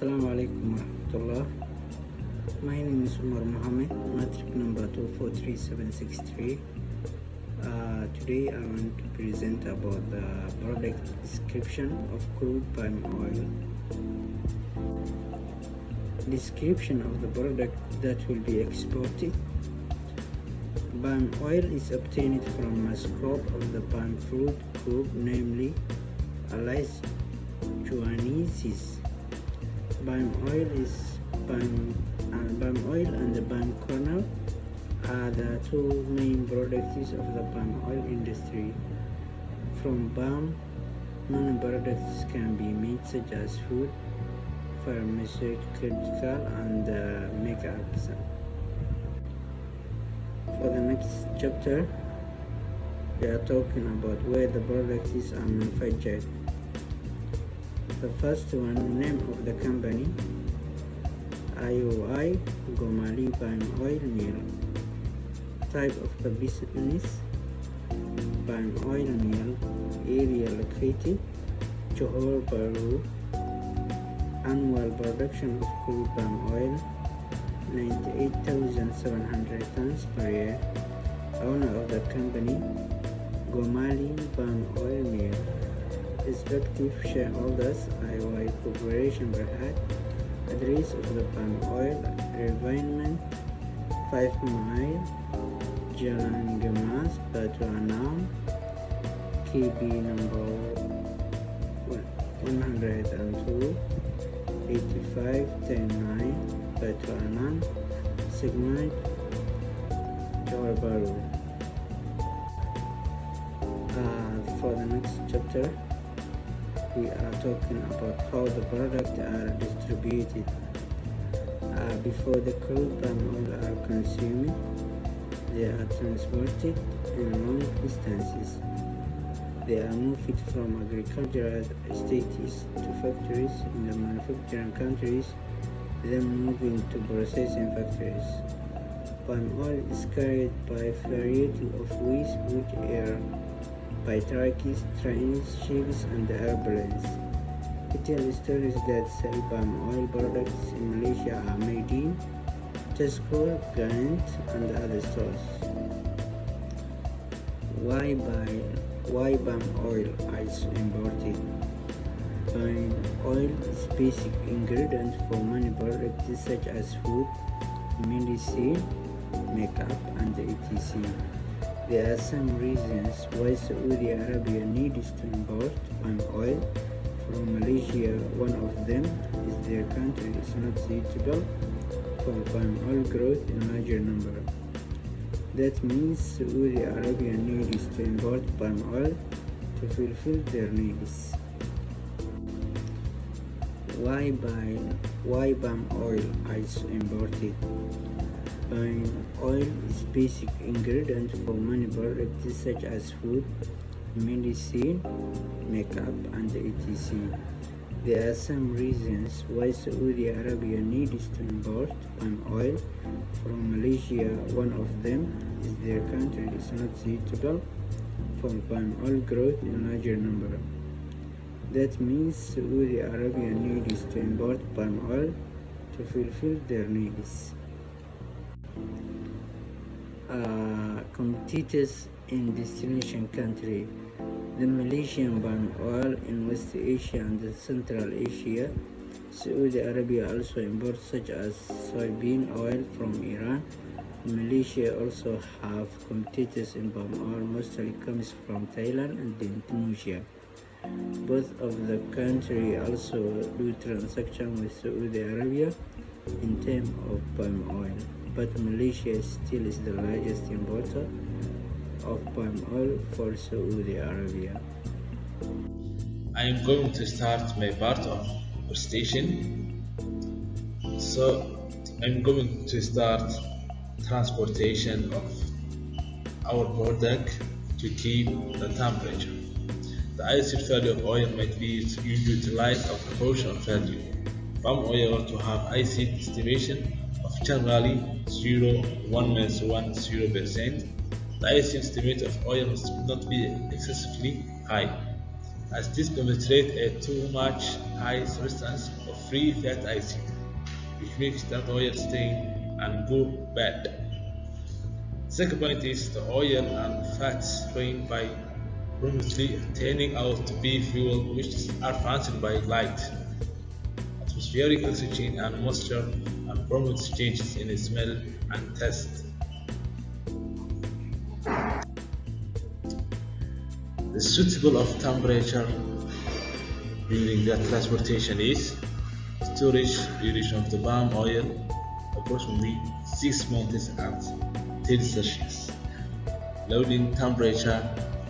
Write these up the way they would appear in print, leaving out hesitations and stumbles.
Assalamu alaikum warahmatullah. My name is Umar Mohammed, matric number 243763. Today I want to present about the product description of crude palm oil. Description of the product that will be exported. Palm oil is obtained from a scope of the palm fruit group, namely Allies juaneensis. Palm oil and the palm kernel are the two main products of the palm oil industry. From palm, many products can be made, such as food, pharmaceutical, and makeup. For the next chapter, we are talking about where the products are manufactured. The first one, name of the company, IOI Gomali Palm Oil Mill. Type of the business, palm oil mill. Area located, Johor Bahru. Annual production of crude palm oil, 98,700 tons per year. Owner of the company, Gomali Palm Oil Mill. Respective shareholders, IOI Corporation Berhad. Address of the palm oil refinement, 5 Mile, Jalan Gemas, Batu Anam, KB number 102, 85-10-9, Batu Anam, segment Johor Bahru. For the next chapter, we are talking about how the products are distributed. Before the crude palm oil are consumed, they are transported in long distances. They are moved from agricultural estates to factories in the manufacturing countries, then moving to processing factories. Palm oil is carried by a variety of ways, which are by trucks, trains, ships, and airplanes. Retail stores that sell palm oil products in Malaysia are made in Tesco, Giant, and other stores. Why palm oil is imported? Palm oil is basic ingredient for many products such as food, medicine, makeup, and etc. There are some reasons why Saudi Arabia needs to import palm oil from Malaysia. One of them is their country is not suitable for palm oil growth in larger number. That means Saudi Arabia needs to import palm oil to fulfill their needs. Why palm oil is imported? Palm oil is basic ingredient for many products such as food, medicine, makeup, and etc. There are some reasons why Saudi Arabia needs to import palm oil from Malaysia. One of them is their country is not suitable for palm oil growth in larger number. That means Saudi Arabia needs to import palm oil to fulfill their needs. Competitors in destination country. The Malaysian palm oil in West Asia and Central Asia. Saudi Arabia also imports such as soybean oil from Iran. Malaysia also have competitors in palm oil, mostly comes from Thailand and Indonesia. Both of the countries also do transactions with Saudi Arabia in terms of palm oil, but Malaysia still is the largest importer of palm oil for Saudi Arabia. I am going to start my part of presentation. So I'm going to start transportation of our product to keep the temperature. The acid value of oil might be utilized a proportion of value. Palm oil to have acid estimation of generally 0.1-1.0%. The acid estimate of oil must not be excessively high. as this demonstrates a too much high substance of free fatty acid, which makes that oil stain and go bad. Second point is the oil and fats drained by promptly turning out to be fuel which are functioned by light, atmospheric oxygen and moisture and promotes changes in smell and taste. The suitable of temperature during the transportation is storage duration of the palm oil approximately 6 months at 30 Celsius. Loading temperature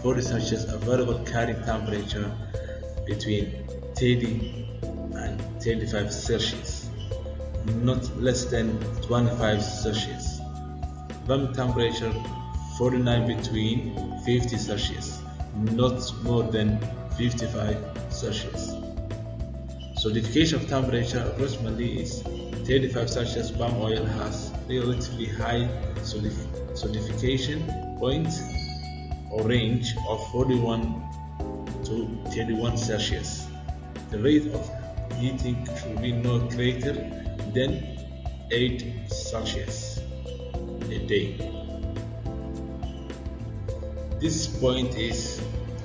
40 Celsius, available carrying temperature between 30 and 35 Celsius, not less than 25 Celsius. Room temperature 49 between 50 Celsius, not more than 55 Celsius. Solidification of temperature approximately is 35 Celsius. Palm oil has relatively high solidification point or range of 41 to 31 Celsius. The rate of heating should be no greater than 8 Celsius a day. This point is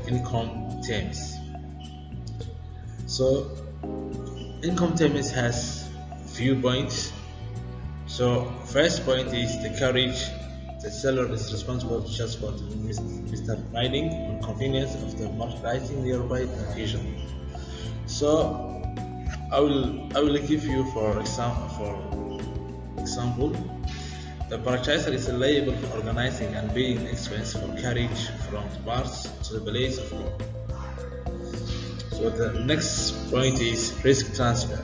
income terms. So income terms has few points. So first point is the carriage. The seller is responsible just for Mr. Riding on convenience of the merchandising nearby location. So I will give you for example, the purchaser is liable for organizing and paying expense for carriage from the parts to the place of work. So the next point is risk transfer.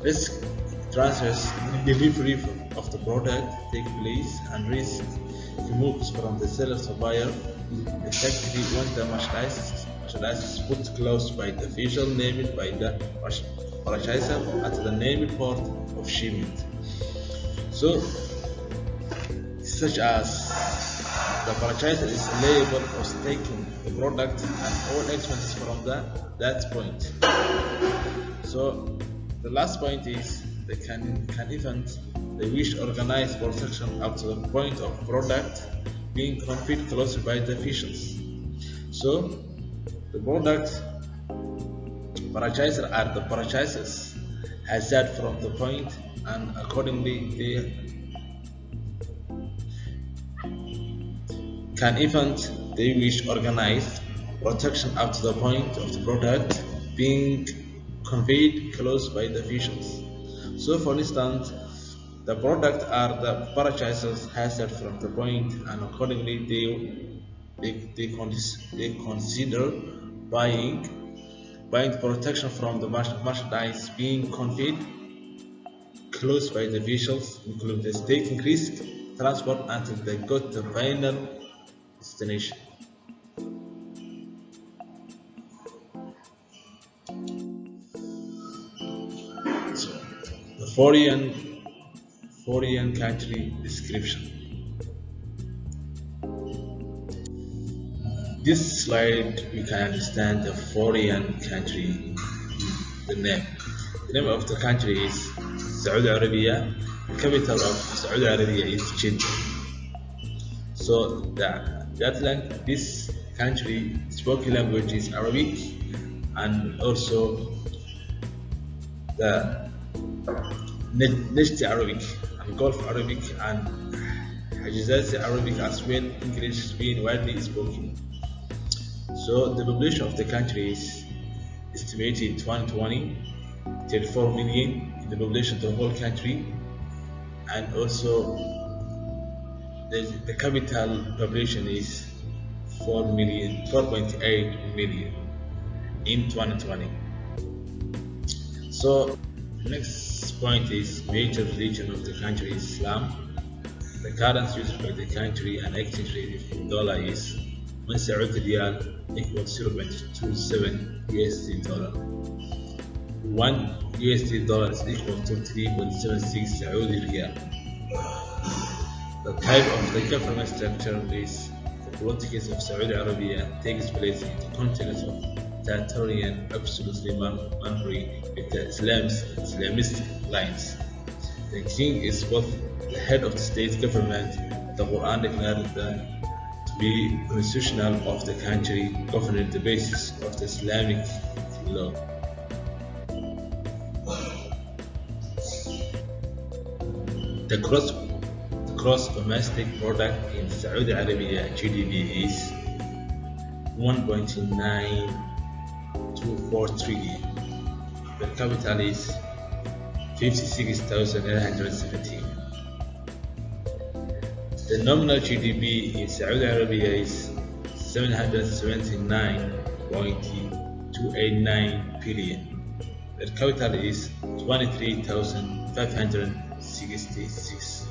Risk transfers delivery of the product take place and risk moves from the seller to buyer effectively once the merchandise is put close by the official named by the purchaser at the named port of shipment. So such as the purchaser is liable for taking the product and all expenses from that point. So the last point is they can event they wish to organize production up to the point of product being conveyed closely by the officials. So the product purchaser are the purchasers hazard from the point, and accordingly they can event they wish to organize protection up to the point of the product being conveyed close by the officials. So for instance, the product are the purchasers hazard from the point, and accordingly they consider buying protection from the merchandise being conveyed close by the officials, including the taking risk transport until they got the final destination. So the foreign country description. This slide you can understand the foreign country. The name of the country is Saudi Arabia. The capital of Saudi Arabia is Jeddah. So this country spoken language is Arabic, and also the Najd Arabic and Gulf Arabic and Hijaz Arabic as well. English is being widely spoken. So the population of the country is estimated 2020 34 million in the population of the whole country, and also the capital population is 4.8 million in 2020. So the next point is major religion of the country is Islam. The currency used by the country and exchange rate in dollar is 1 Saudi riyal equals 0.27 USD dollar. 1 USD dollar is equal to 3.76 Saudi riyal. The type of the government structure is the politics of Saudi Arabia takes place in the context of totalitarian, absolutely monarchy with the Islamist lines. The king is both the head of the state government. The Quran declared that to be constitutional of the country, governing the basis of the Islamic law. The gross domestic product in Saudi Arabia (GDP) is 1.924 trillion. Per capita is 56,917. The nominal GDP in Saudi Arabia is 779.289 billion. Per capita is 23,566.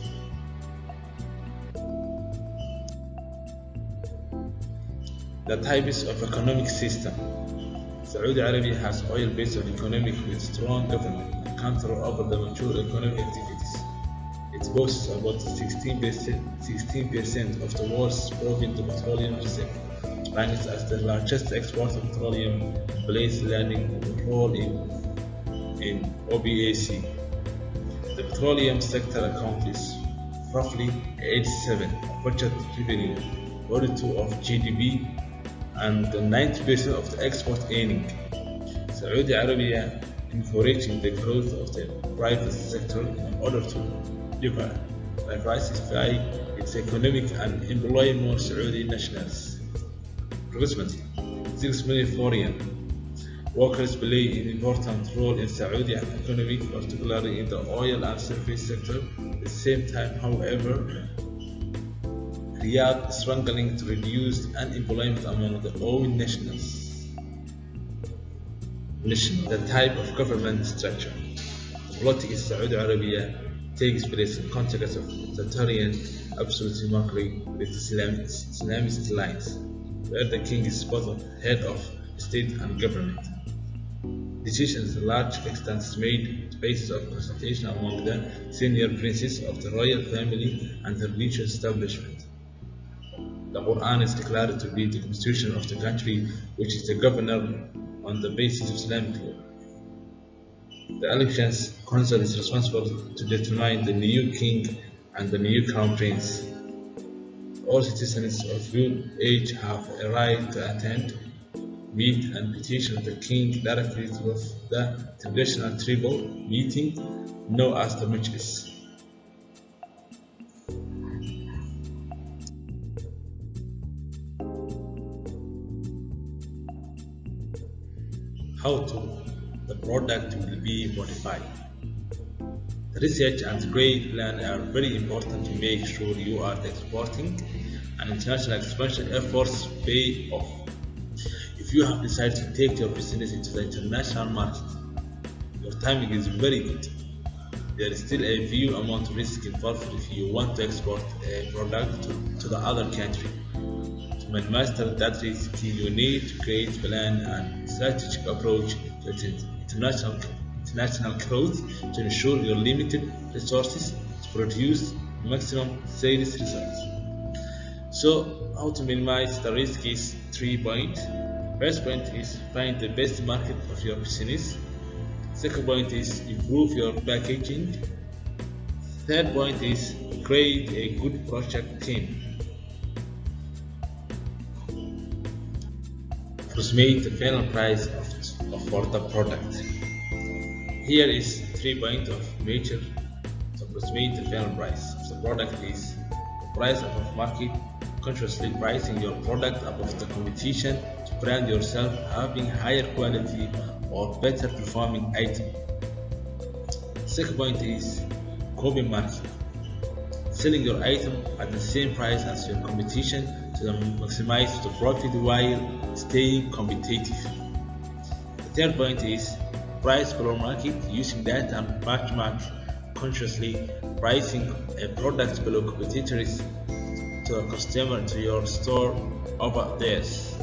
The types of economic system. Saudi Arabia has oil-based economy with strong government and control over the mature economic activities. It boasts about 16% of the world's proven petroleum reserve, ranks as the largest exporter of petroleum, and plays leading role in OPEC. The petroleum sector accounts roughly 87% of budget revenue, 42% of GDP, and 90% of the export earning. Saudi Arabia encouraging the growth of the private sector in order to diversify its economic and employ more Saudi nationals. Approximately 6 million foreign workers play an important role in Saudi economy, particularly in the oil and service sector. At the same time, however, Riyadh is struggling to reduce unemployment among the oil nationals. The type of government structure. The politics in Saudi Arabia takes place in context of totalitarian absolute monarchy with Islamist lines, where the king is both head of state and government. Decisions to a large extent made on the basis of consultation among the senior princes of the royal family and the religious establishment. The Quran is declared to be the constitution of the country, which is the governor on the basis of Islamic law. The elections council is responsible to determine the new king and the new crown prince. All citizens of good age have a right to attend, meet, and petition the king directly through the traditional tribal meeting known as the Majlis. How the product will be modified. The research and grade plan are very important to make sure you are exporting, and international expansion efforts pay off. If you have decided to take your business into the international market, your timing is very good. There is still a few amount of risk involved if you want to export a product to the other country. To minimize that risk, you need to create a plan and strategic approach to international growth to ensure your limited resources to produce maximum sales results. So, how to minimize the risk is 3 points. First point is find the best market of your business. Second point is improve your packaging. Third point is create a good project team. Approximate the final price for the product. Here is 3 points of major to approximate the final price of the product is the price above market, consciously pricing your product above the competition to brand yourself having higher quality or better performing item. Second point is copy market, selling your item at the same price as your competition to maximize the profit while staying competitive. The third point is price below market, using that and benchmark consciously pricing a product below competitors to a customer to your store over theirs.